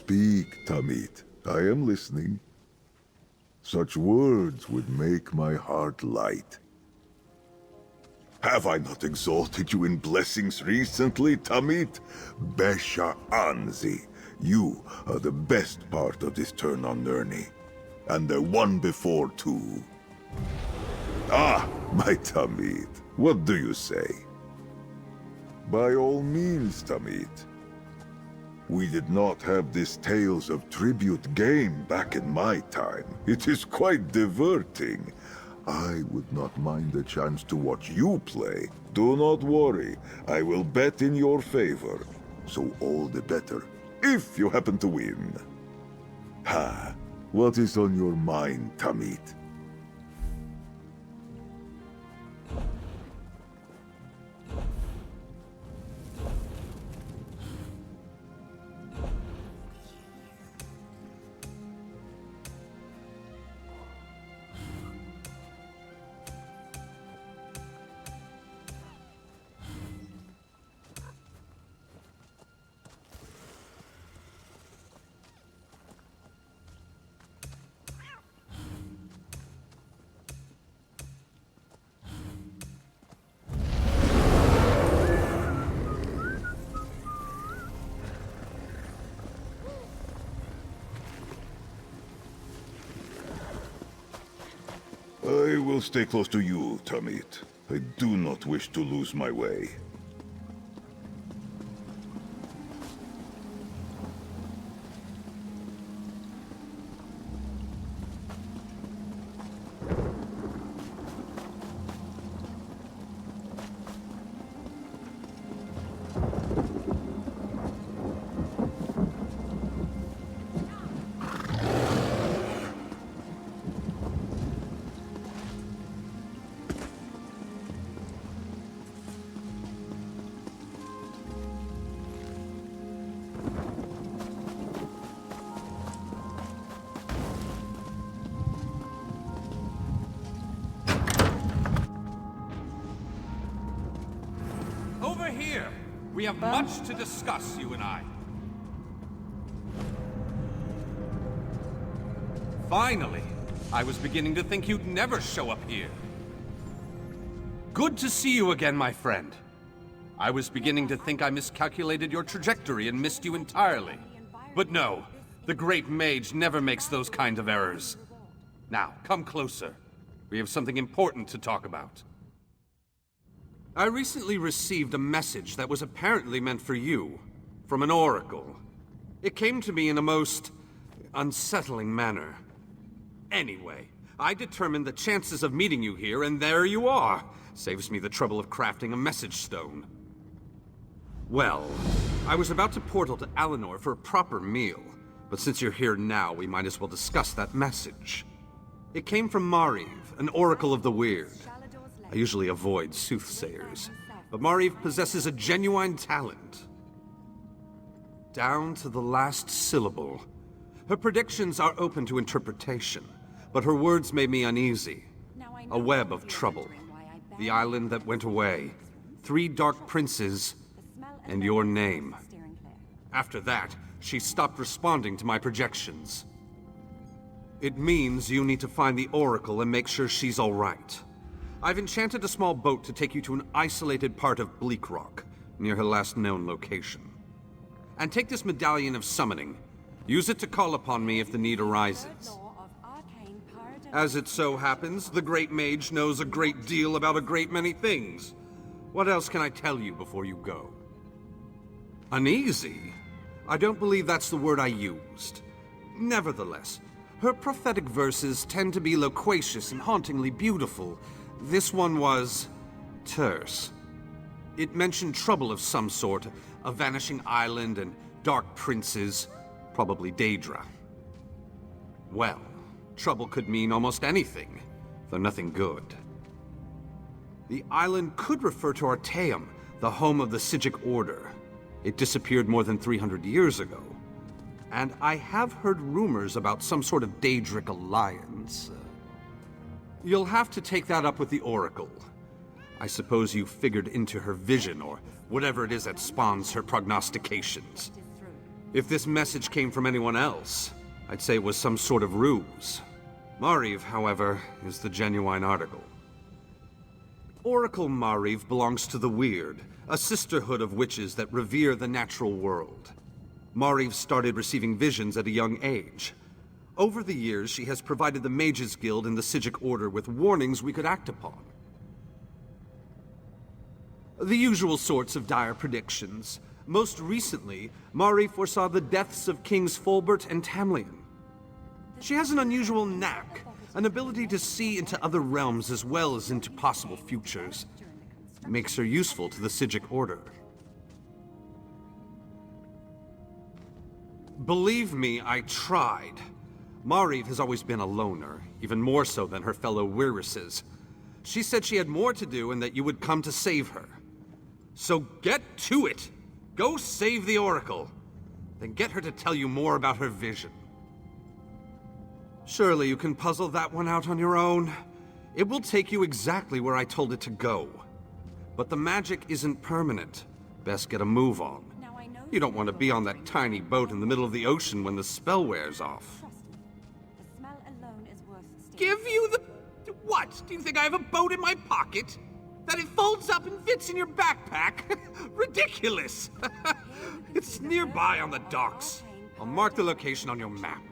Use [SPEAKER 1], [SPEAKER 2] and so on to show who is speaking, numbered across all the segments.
[SPEAKER 1] Speak, Tamit. I am listening. Such words would make my heart light. Have I not exalted you in blessings recently, Tamit? Besha Anzi, you are the best part of this turn on Nurni. And the one before, too. Ah, my Tamit, what do you say? By all means, Tamit. We did not have this Tales of Tribute game back in my time. It is quite diverting. I would not mind the chance to watch you play. Do not worry, I will bet in your favor. So all the better, if you happen to win. Ha, what is on your mind, Tamit? I will stay close to you, Tamit. I do not wish to lose my way.
[SPEAKER 2] Over here! We have much to discuss, you and I. Finally! I was beginning to think you'd never show up here. Good to see you again, my friend. I was beginning to think I miscalculated your trajectory and missed you entirely. But no, the Great Mage never makes those kind of errors. Now, come closer. We have something important to talk about. I recently received a message that was apparently meant for you, from an oracle. It came to me in a most unsettling manner. Anyway, I determined the chances of meeting you here, and there you are. Saves me the trouble of crafting a message stone. Well, I was about to portal to Alinor for a proper meal, but since you're here now, we might as well discuss that message. It came from Mariv, an oracle of the weird. I usually avoid soothsayers, but Mariv possesses a genuine talent. Down to the last syllable. Her predictions are open to interpretation, but her words made me uneasy. A web of trouble. The island that went away. 3 dark princes, and your name. After that, she stopped responding to my projections. It means you need to find the oracle and make sure she's all right. I've enchanted a small boat to take you to an isolated part of Bleak Rock, near her last known location. And take this medallion of summoning. Use it to call upon me if the need arises. As it so happens, the Great Mage knows a great deal about a great many things. What else can I tell you before you go? Uneasy? I don't believe that's the word I used. Nevertheless, her prophetic verses tend to be loquacious and hauntingly beautiful. This one was terse. It mentioned trouble of some sort, a vanishing island and dark princes, probably Daedra. Well, trouble could mean almost anything, though nothing good. The island could refer to Artaeum, the home of the Sigic Order. It disappeared more than 300 years ago. And I have heard rumors about some sort of Daedric alliance. You'll have to take that up with the Oracle. I suppose you figured into her vision, or whatever it is that spawns her prognostications. If this message came from anyone else, I'd say it was some sort of ruse. Mariv, however, is the genuine article. Oracle Mariv belongs to the Weird, a sisterhood of witches that revere the natural world. Mariv started receiving visions at a young age. Over the years, she has provided the Mages Guild and the Psijic Order with warnings we could act upon. The usual sorts of dire predictions. Most recently, Mari foresaw the deaths of Kings Fulbert and Tamlian. She has an unusual knack, an ability to see into other realms as well as into possible futures. It makes her useful to the Psijic Order. Believe me, I tried. Mariv has always been a loner, even more so than her fellow Wirises. She said she had more to do and that you would come to save her. So get to it! Go save the Oracle! Then get her to tell you more about her vision. Surely you can puzzle that one out on your own. It will take you exactly where I told it to go. But the magic isn't permanent. Best get a move on. You don't want to be on that tiny boat in the middle of the ocean when the spell wears off. Give you the... What? Do you think I have a boat in my pocket? That it folds up and fits in your backpack? Ridiculous! It's nearby on the docks. I'll mark the location on your map.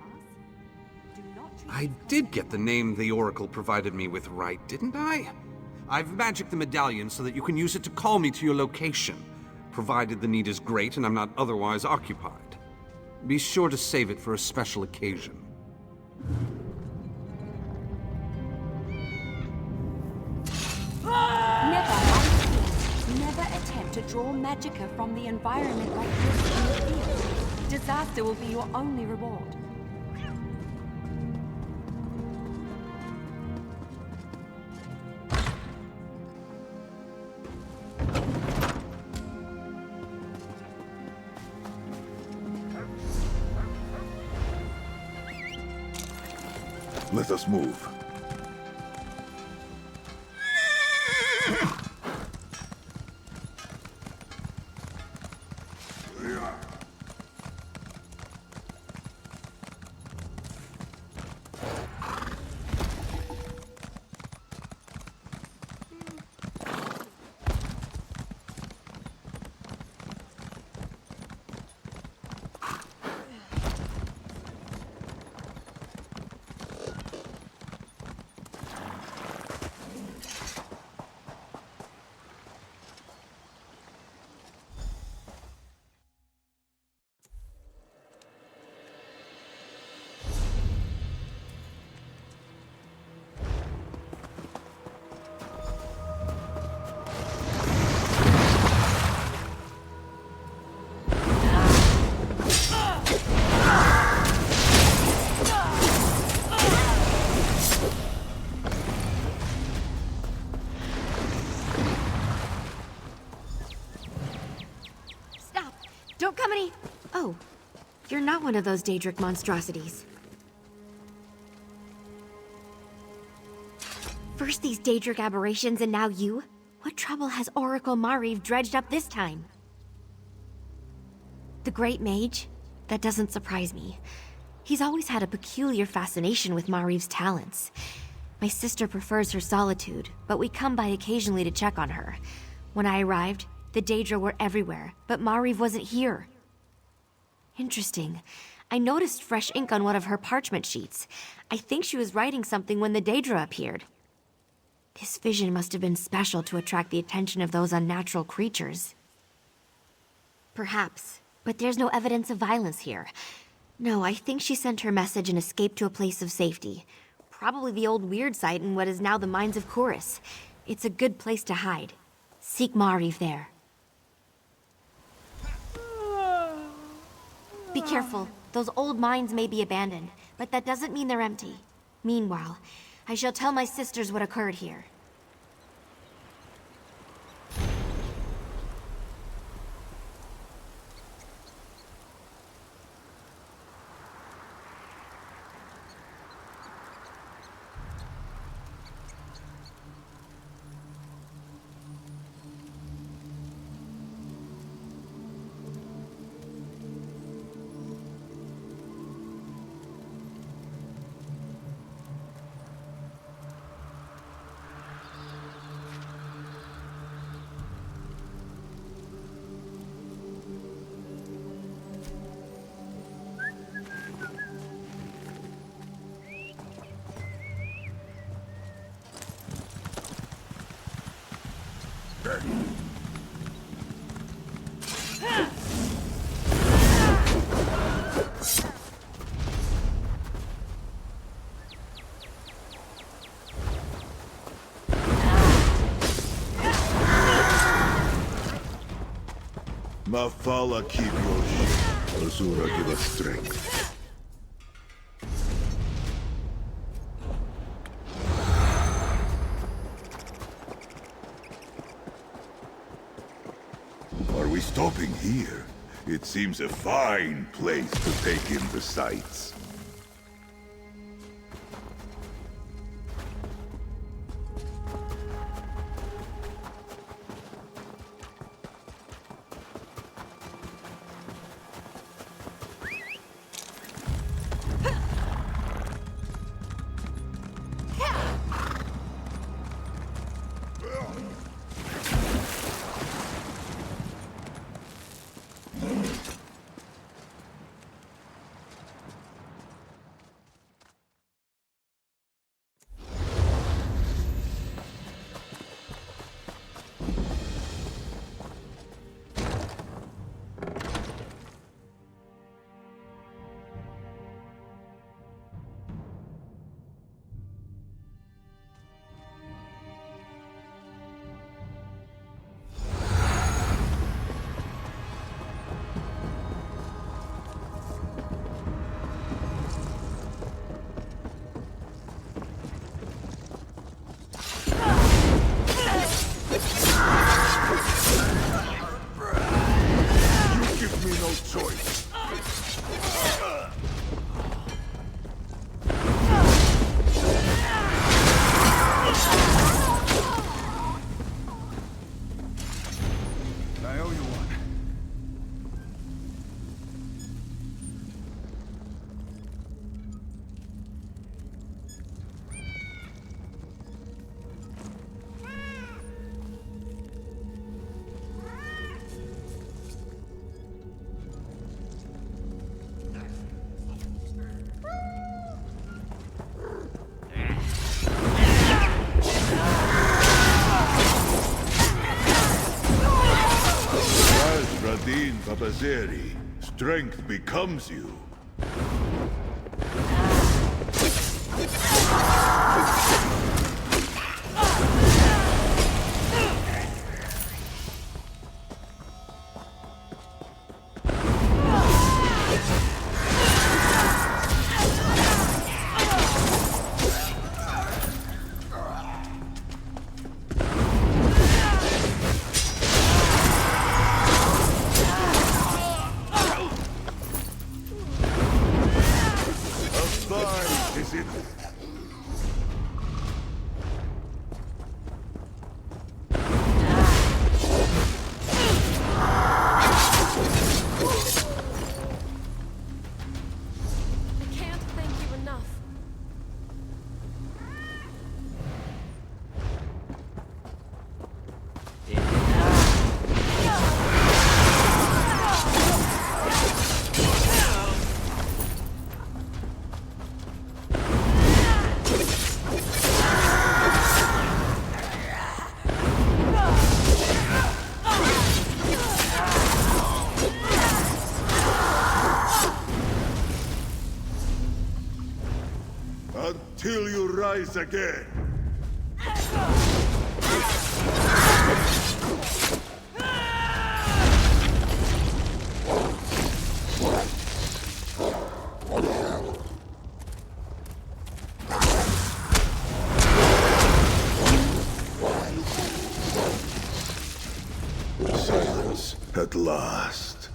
[SPEAKER 2] I did get the name the Oracle provided me with right, didn't I? I've magicked the medallion so that you can use it to call me to your location, provided the need is great and I'm not otherwise occupied. Be sure to save it for a special occasion.
[SPEAKER 3] Never attempt to draw magicka from the environment like this in the field. Disaster will be your only reward.
[SPEAKER 1] Let us move.
[SPEAKER 3] Don't come any... Oh, you're not one of those Daedric monstrosities. First these Daedric aberrations and now you? What trouble has Oracle Mariv dredged up this time? The Great Mage? That doesn't surprise me. He's always had a peculiar fascination with Mariv's talents. My sister prefers her solitude, but we come by occasionally to check on her. When I arrived, the Daedra were everywhere, but Mariv wasn't here. Interesting. I noticed fresh ink on one of her parchment sheets. I think she was writing something when the Daedra appeared. This vision must have been special to attract the attention of those unnatural creatures. Perhaps, but there's no evidence of violence here. No, I think she sent her message and escaped to a place of safety. Probably the old weird site in what is now the Mines of Chorus. It's a good place to hide. Seek Mariv there. Be careful. Those old mines may be abandoned, but that doesn't mean they're empty. Meanwhile, I shall tell my sisters what occurred here.
[SPEAKER 1] Mafala, keep your shit. Asura, give us strength. Are we stopping here? It seems a fine place to take in the sights. Babazeri, strength becomes you. Until you rise again. Silence at last.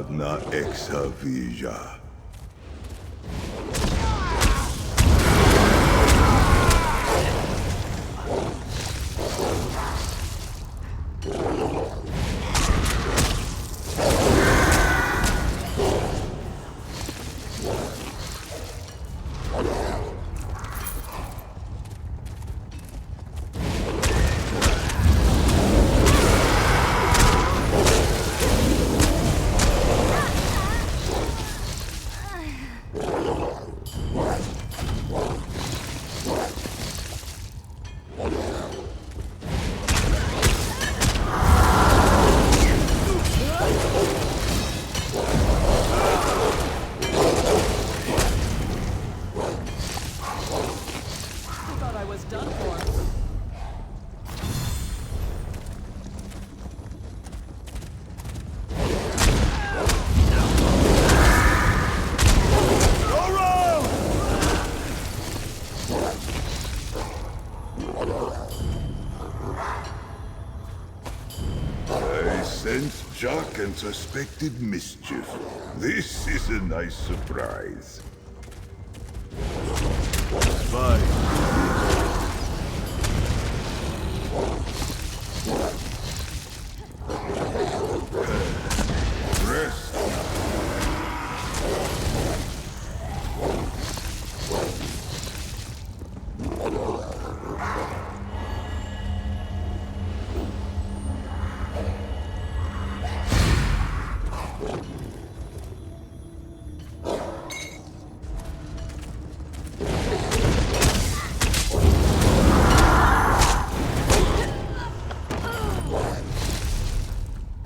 [SPEAKER 1] Adna exavija. Jock and suspected mischief. This is a nice surprise. Bye. Rest.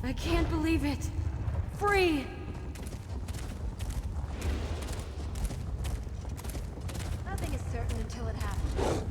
[SPEAKER 3] I can't believe it. Free! Nothing is certain until it happens.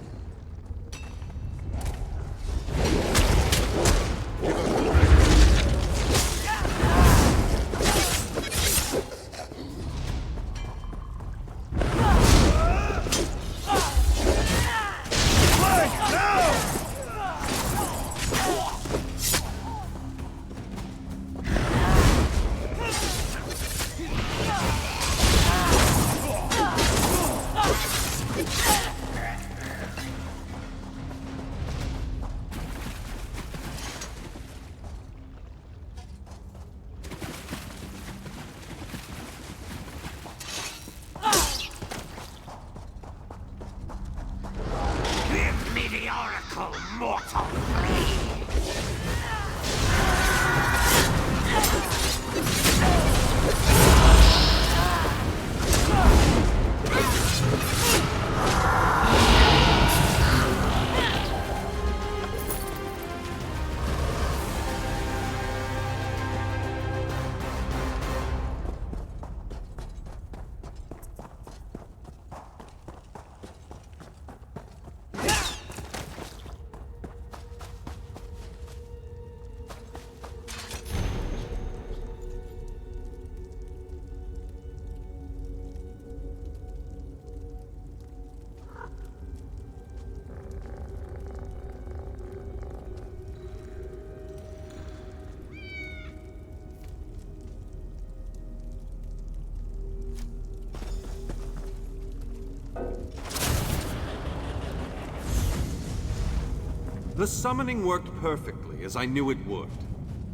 [SPEAKER 2] The summoning worked perfectly, as I knew it would.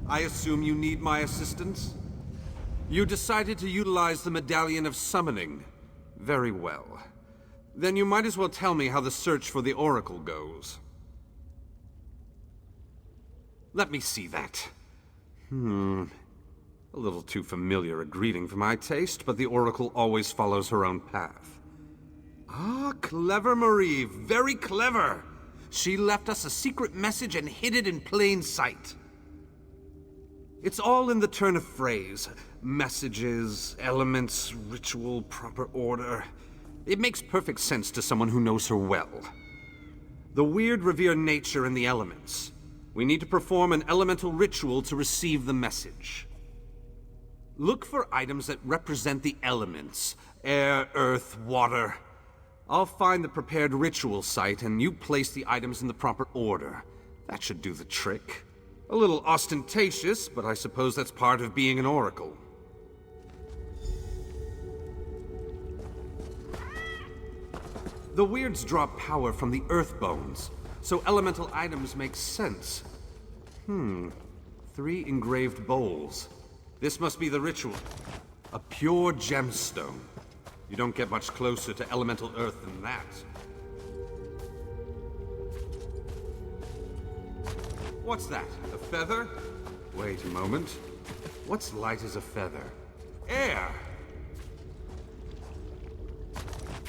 [SPEAKER 2] I assume you need my assistance? You decided to utilize the Medallion of Summoning. Very well. Then you might as well tell me how the search for the Oracle goes. Let me see that. A little too familiar a greeting for my taste, but the Oracle always follows her own path. Ah, clever Marie, very clever! She left us a secret message and hid it in plain sight. It's all in the turn of phrase. Messages, elements, ritual, proper order. It makes perfect sense to someone who knows her well. The weird revere nature and the elements. We need to perform an elemental ritual to receive the message. Look for items that represent the elements. Air, earth, water. I'll find the prepared ritual site, and you place the items in the proper order. That should do the trick. A little ostentatious, but I suppose that's part of being an oracle. The weirds draw power from the earth bones, so elemental items make sense. 3 engraved bowls. This must be the ritual. A pure gemstone. You don't get much closer to elemental earth than that. What's that? A feather? Wait a moment. What's light as a feather? Air!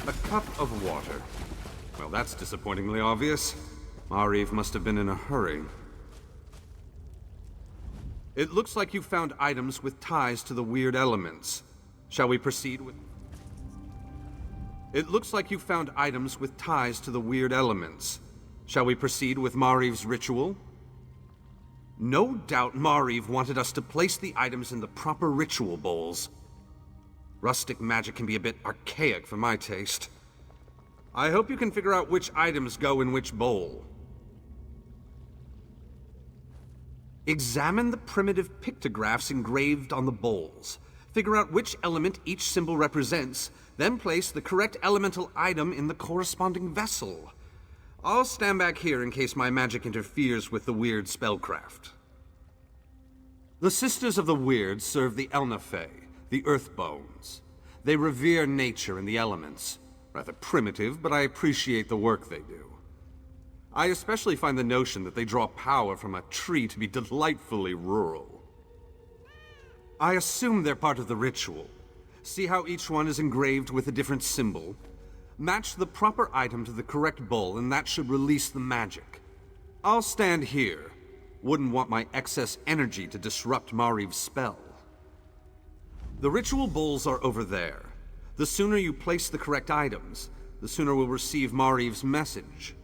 [SPEAKER 2] A cup of water. Well, that's disappointingly obvious. Mariv must have been in a hurry. It looks like you found items with ties to the weird elements. Shall we proceed with... It looks like you found items with ties to the weird elements. Shall we proceed with Mariv's ritual? No doubt Mariv wanted us to place the items in the proper ritual bowls. Rustic magic can be a bit archaic for my taste. I hope you can figure out which items go in which bowl. Examine the primitive pictographs engraved on the bowls. Figure out which element each symbol represents, then place the correct elemental item in the corresponding vessel. I'll stand back here in case my magic interferes with the weird spellcraft. The Sisters of the Weird serve the Elnafe, the Earthbones. They revere nature and the elements. Rather primitive, but I appreciate the work they do. I especially find the notion that they draw power from a tree to be delightfully rural. I assume they're part of the ritual. See how each one is engraved with a different symbol? Match the proper item to the correct bowl, and that should release the magic. I'll stand here. Wouldn't want my excess energy to disrupt Mariv's spell. The ritual bowls are over there. The sooner you place the correct items, the sooner we'll receive Mariv's message.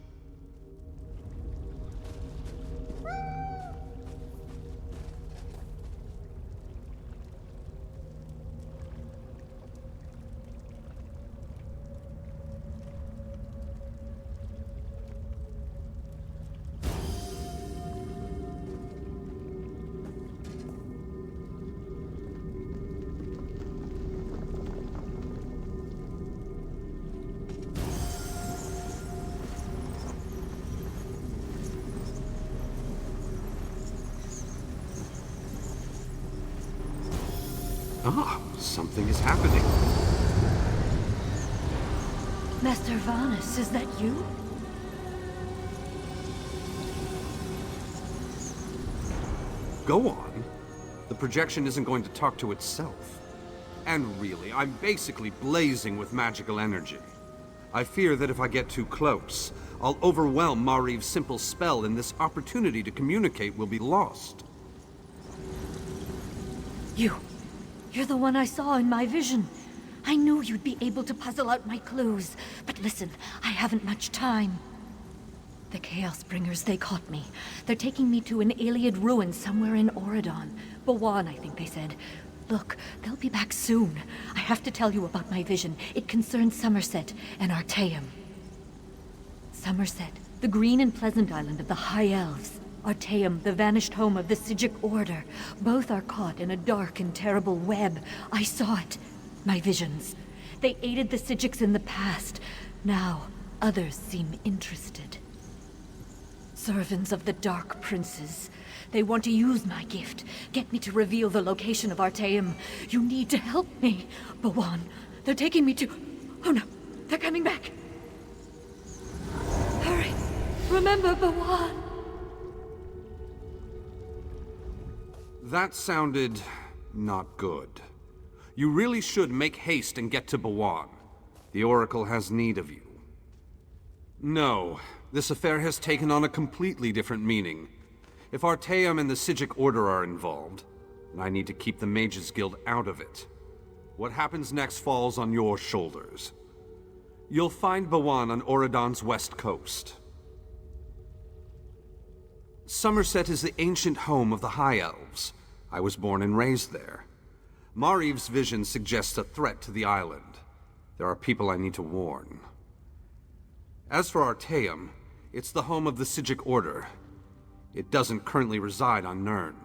[SPEAKER 2] Ah, something is happening.
[SPEAKER 4] Master Varnus, is that you?
[SPEAKER 2] Go on. The projection isn't going to talk to itself. And really, I'm basically blazing with magical energy. I fear that if I get too close, I'll overwhelm Mariv's simple spell and this opportunity to communicate will be lost.
[SPEAKER 4] You're the one I saw in my vision. I knew you'd be able to puzzle out my clues. But listen, I haven't much time. The Chaos Bringers, they caught me. They're taking me to an Iliad ruin somewhere in Auridon. Bawan, I think they said. Look, they'll be back soon. I have to tell you about my vision. It concerns Somerset and Artaeum. Somerset, the green and pleasant island of the High Elves. Artaeum, the vanished home of the Psijic Order. Both are caught in a dark and terrible web. I saw it. My visions. They aided the Psijics in the past. Now, others seem interested. Servants of the Dark Princes. They want to use my gift. Get me to reveal the location of Artaeum. You need to help me. Bawan, they're taking me to... Oh no, they're coming back. Hurry. Remember Bawan.
[SPEAKER 2] That sounded not good. You really should make haste and get to Bawan. The Oracle has need of you. No, this affair has taken on a completely different meaning. If Artaeum and the Psijic Order are involved, then I need to keep the Mages Guild out of it. What happens next falls on your shoulders. You'll find Bawan on Auridon's west coast. Somerset is the ancient home of the High Elves. I was born and raised there. Mariv's vision suggests a threat to the island. There are people I need to warn. As for Artaeum, it's the home of the Psijic Order. It doesn't currently reside on Nirn.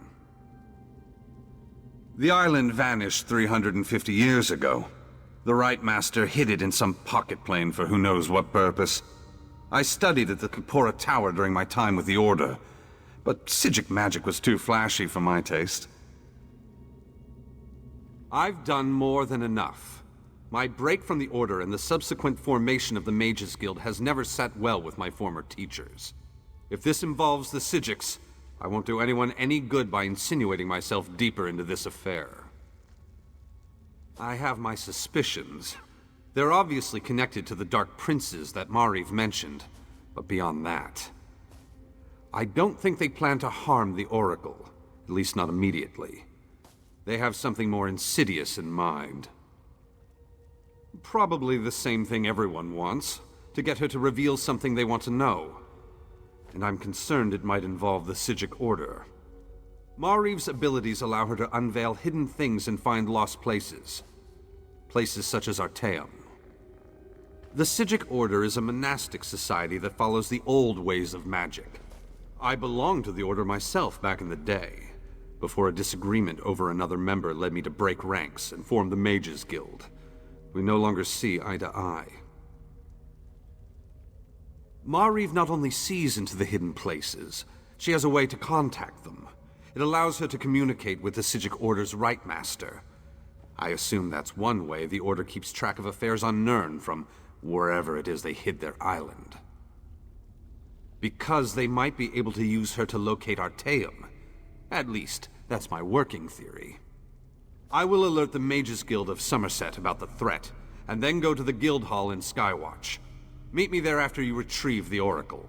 [SPEAKER 2] The island vanished 350 years ago. The Right Master hid it in some pocket plane for who knows what purpose. I studied at the Kapora Tower during my time with the Order, but Psijic magic was too flashy for my taste. I've done more than enough. My break from the Order and the subsequent formation of the Mages Guild has never sat well with my former teachers. If this involves the Psijics, I won't do anyone any good by insinuating myself deeper into this affair. I have my suspicions. They're obviously connected to the Dark Princes that Mariv mentioned, but beyond that, I don't think they plan to harm the Oracle, at least not immediately. They have something more insidious in mind. Probably the same thing everyone wants, to get her to reveal something they want to know. And I'm concerned it might involve the Psijic Order. Mariv's abilities allow her to unveil hidden things and find lost places. Places such as Artaeum. The Psijic Order is a monastic society that follows the old ways of magic. I belonged to the Order myself back in the day, before a disagreement over another member led me to break ranks and form the Mages Guild. We no longer see eye to eye. Mariv not only sees into the hidden places, she has a way to contact them. It allows her to communicate with the Psijic Order's Right Master. I assume that's one way the Order keeps track of affairs on Nirn from wherever it is they hid their island. Because they might be able to use her to locate Artaeum. At least, that's my working theory. I will alert the Mages Guild of Somerset about the threat, and then go to the Guild Hall in Skywatch. Meet me there after you retrieve the Oracle.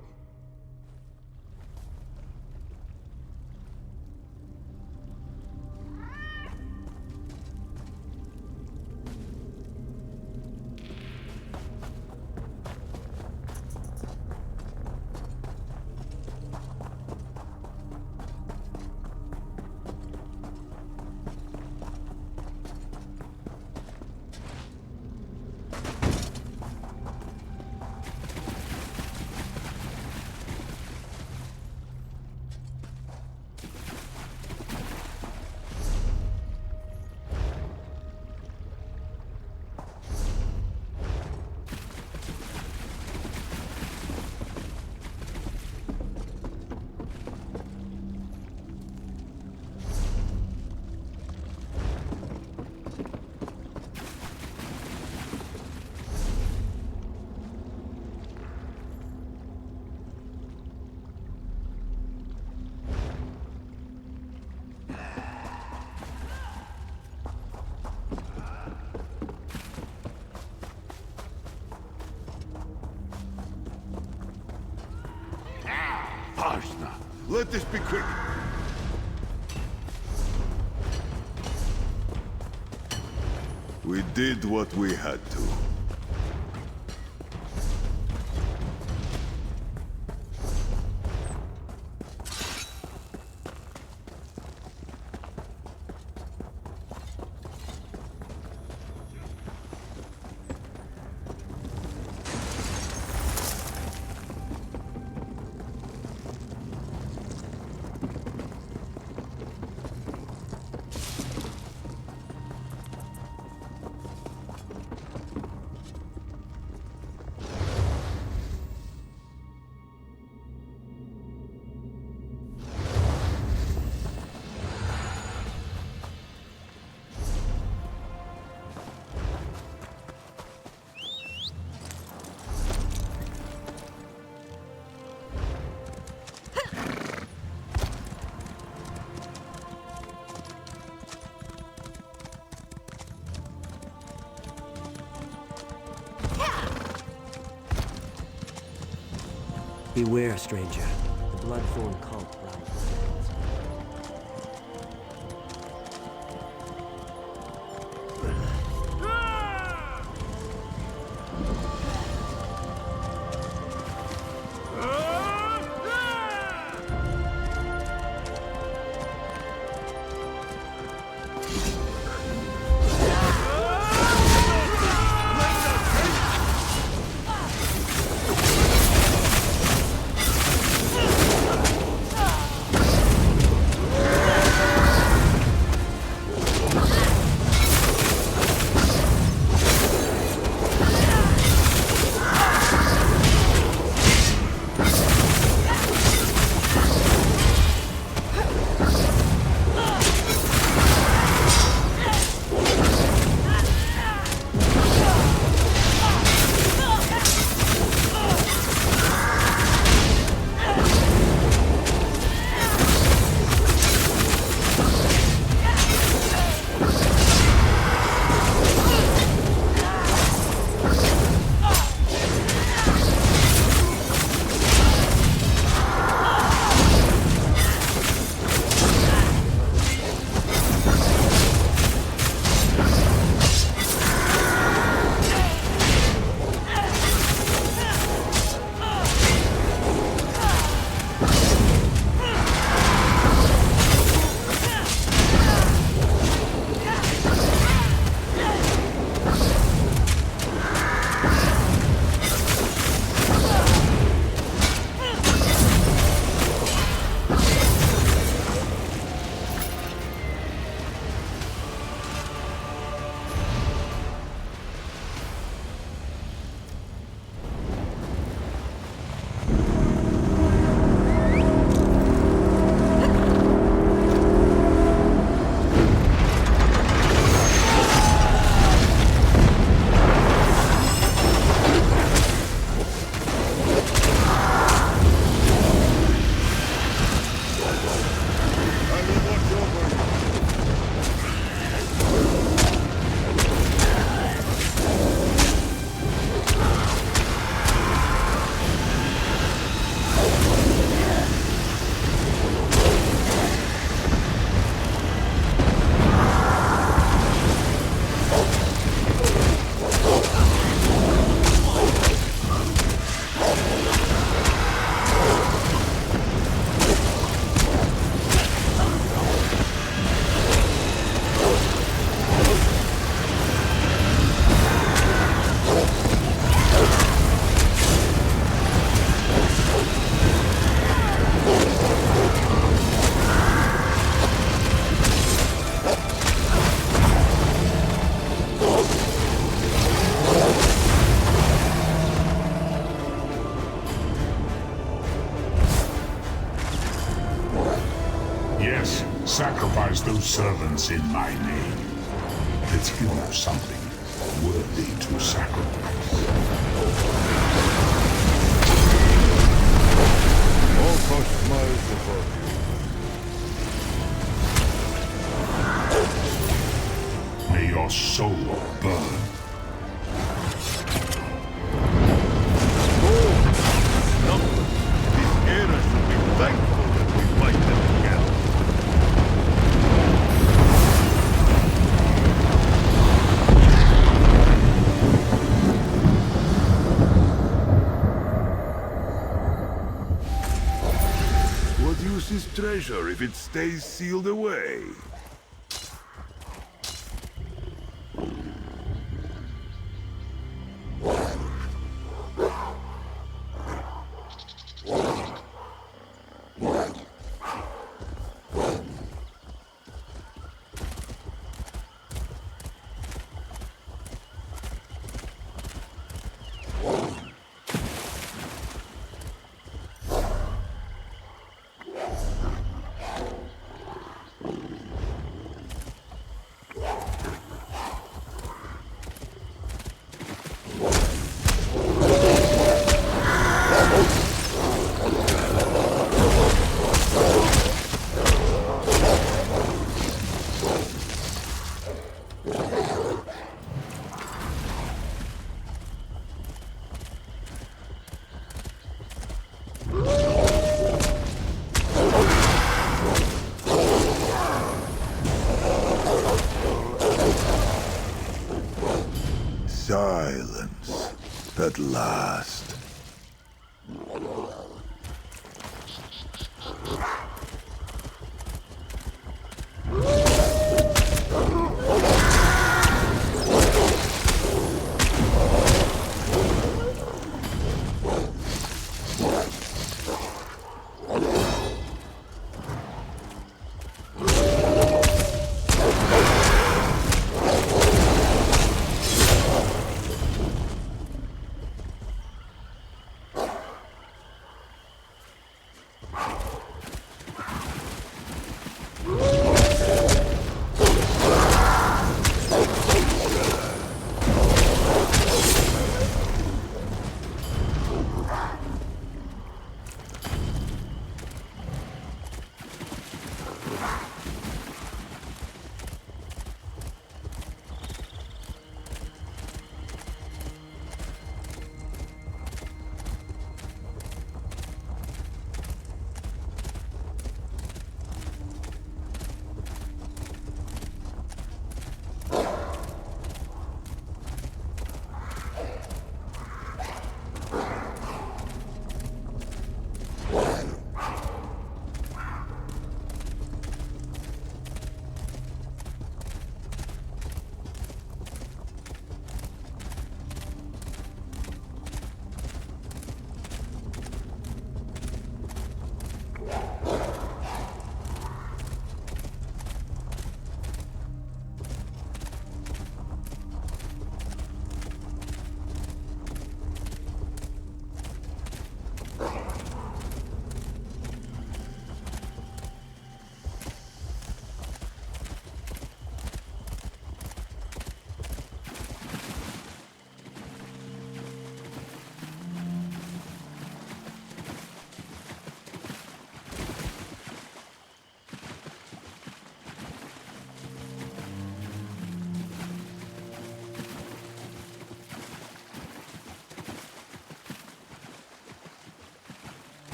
[SPEAKER 1] Parsna, let this be quick. We did what we had to.
[SPEAKER 5] Beware, stranger. The Bloodthorn cult rises.
[SPEAKER 6] Yes, sacrifice those servants in my name. Let's give you something worthy to sacrifice.
[SPEAKER 1] All Kosh smiles before you.
[SPEAKER 6] May your soul burn.
[SPEAKER 1] This era should be thankful that we fight them together. What use is treasure if it stays sealed away? Silence, at last.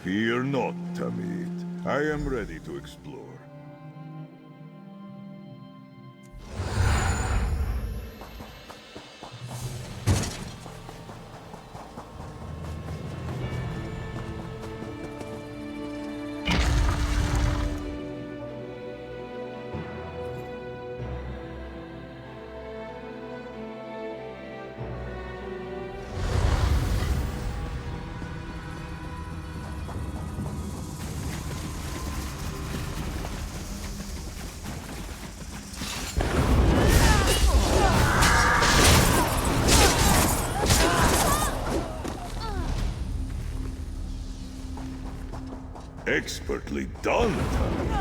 [SPEAKER 1] Fear not, Tamid. I am ready to explore. Expertly done, Tommy.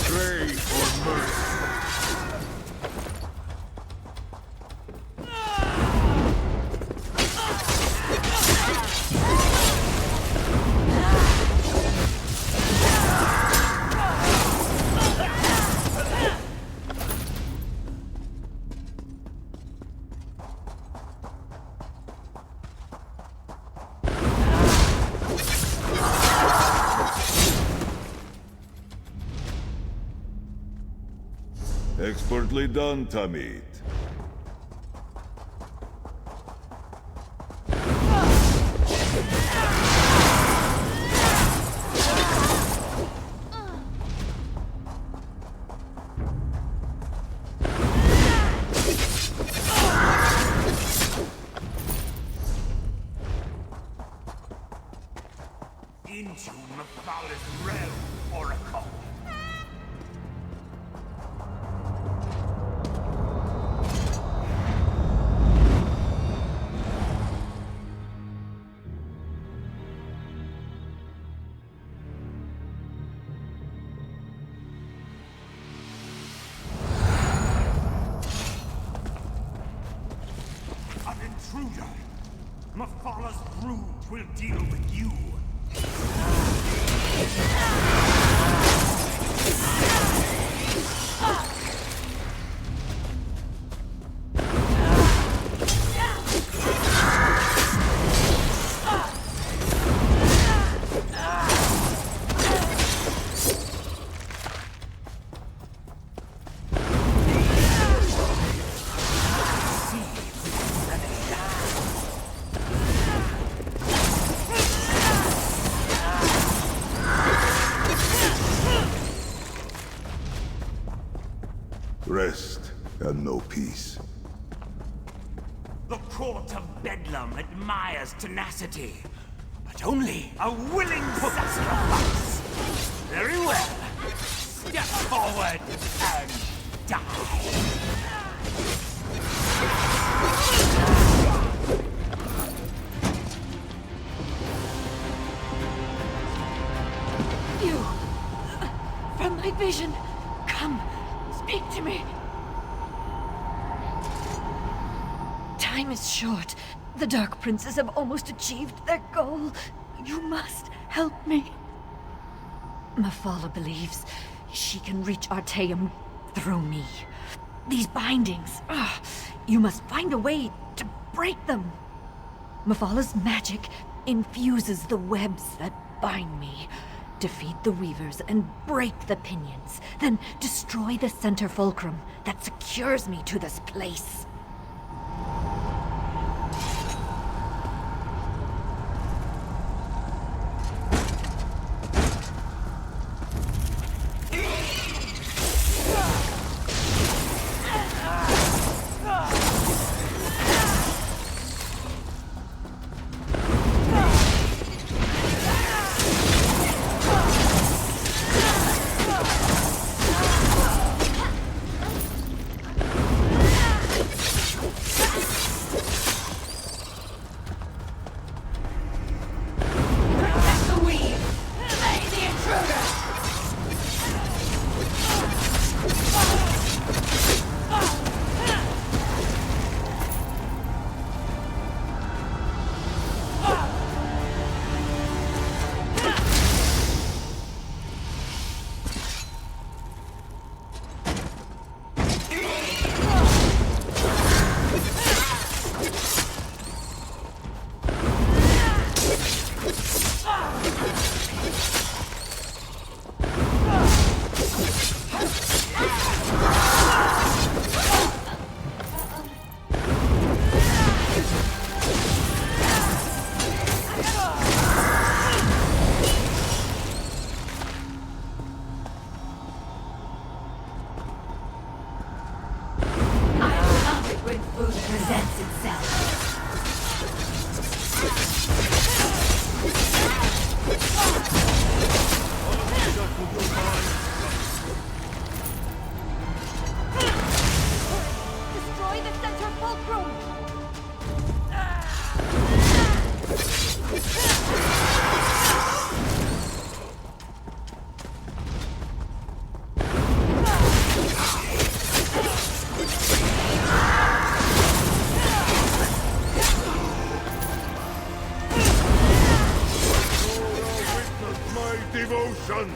[SPEAKER 1] Pray for mercy. Expertly done, Tamit.
[SPEAKER 7] Into Mephal's realm, Oracle. An intruder! Mephal's brood will deal with you!
[SPEAKER 1] Rest and no peace.
[SPEAKER 7] The court of Bedlam admires tenacity, but only a willing sacrifice. Very well. Step forward and die.
[SPEAKER 4] You! From my vision, come, speak to me. Time is short. The Dark Princes have almost achieved their goal. You must help me. Mephala believes she can reach Artaeum through me. These bindings, you must find a way to break them. Mephala's magic infuses the webs that bind me. Defeat the weavers and break the pinions, then destroy the center fulcrum that secures me to this place. center fulcrum!
[SPEAKER 1] My devotion!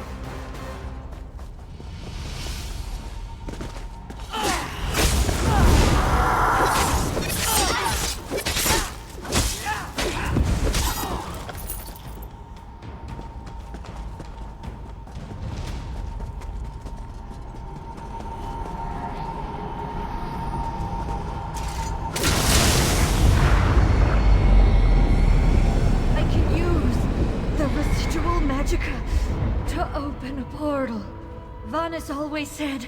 [SPEAKER 4] I can use the residual magicka to open a portal. Vanis always said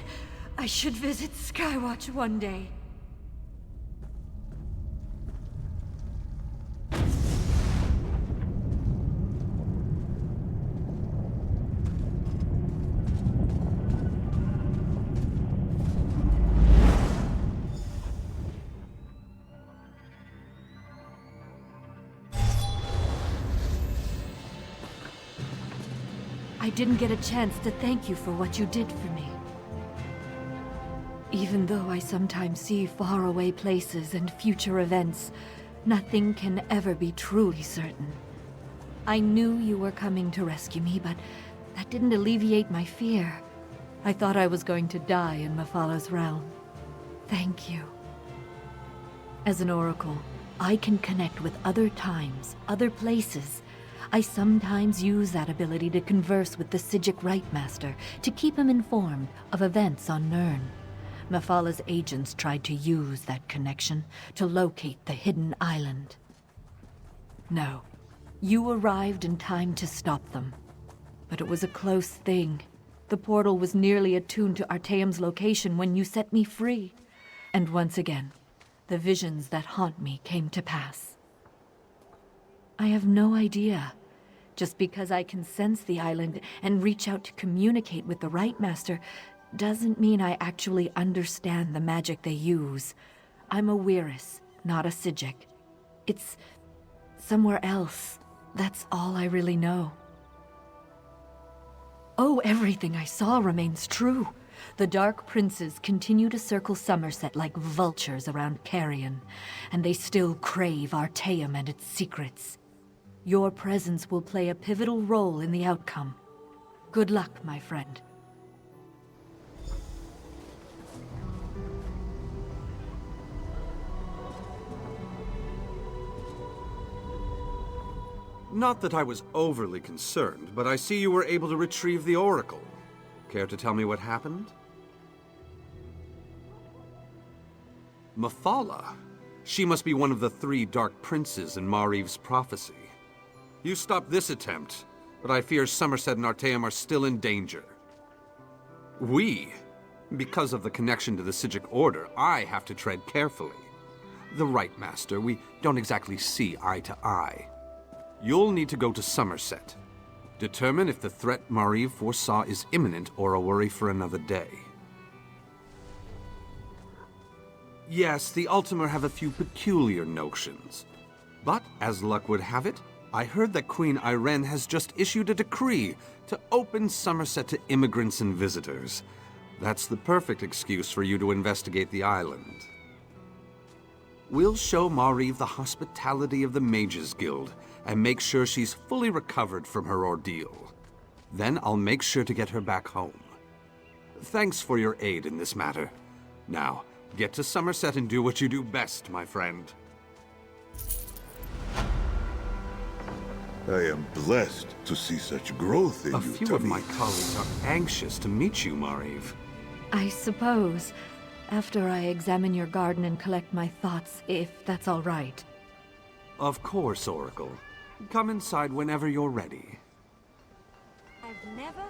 [SPEAKER 4] I should visit Skywatch one day. I didn't get a chance to thank you for what you did for me. Even though I sometimes see faraway places and future events, nothing can ever be truly certain. I knew you were coming to rescue me, but that didn't alleviate my fear. I thought I was going to die in Mephalla's realm. Thank you. As an oracle, I can connect with other times, other places. I sometimes use that ability to converse with the Psijic Rightmaster, to keep him informed of events on Nirn. Mephalla's agents tried to use that connection to locate the hidden island. No, you arrived in time to stop them. But it was a close thing. The portal was nearly attuned to Artaeum's location when you set me free. And once again, the visions that haunt me came to pass. I have no idea. Just because I can sense the island and reach out to communicate with the Rightmaster doesn't mean I actually understand the magic they use. I'm a Weiris, not a Psijic. It's somewhere else. That's all I really know. Oh, everything I saw remains true. The Dark Princes continue to circle Somerset like vultures around Carrion, and they still crave Artaeum and its secrets. Your presence will play a pivotal role in the outcome. Good luck, my friend.
[SPEAKER 2] Not that I was overly concerned, but I see you were able to retrieve the Oracle. Care to tell me what happened? Mephala? She must be one of the 3 Dark Princes in Mariv's prophecy. You stopped this attempt, but I fear Somerset and Artaeum are still in danger. Because of the connection to the Psijic Order, I have to tread carefully. The Rightmaster, we don't exactly see eye to eye. You'll need to go to Somerset. Determine if the threat Mariv foresaw is imminent or a worry for another day. Yes, the Ultimar have a few peculiar notions. But, as luck would have it, I heard that Queen Irene has just issued a decree to open Somerset to immigrants and visitors. That's the perfect excuse for you to investigate the island. We'll show Mariv the hospitality of the Mages Guild and make sure she's fully recovered from her ordeal. Then I'll make sure to get her back home. Thanks for your aid in this matter. Now, get to Somerset and do what you do best, my friend.
[SPEAKER 1] I am blessed to see such growth in
[SPEAKER 2] A
[SPEAKER 1] you,
[SPEAKER 2] few of
[SPEAKER 1] Tamid.
[SPEAKER 2] my colleagues are anxious to meet you, Mariv.
[SPEAKER 4] I suppose, after I examine your garden and collect my thoughts, if that's all right.
[SPEAKER 2] Of course, Oracle. Come inside whenever you're ready.
[SPEAKER 4] I've never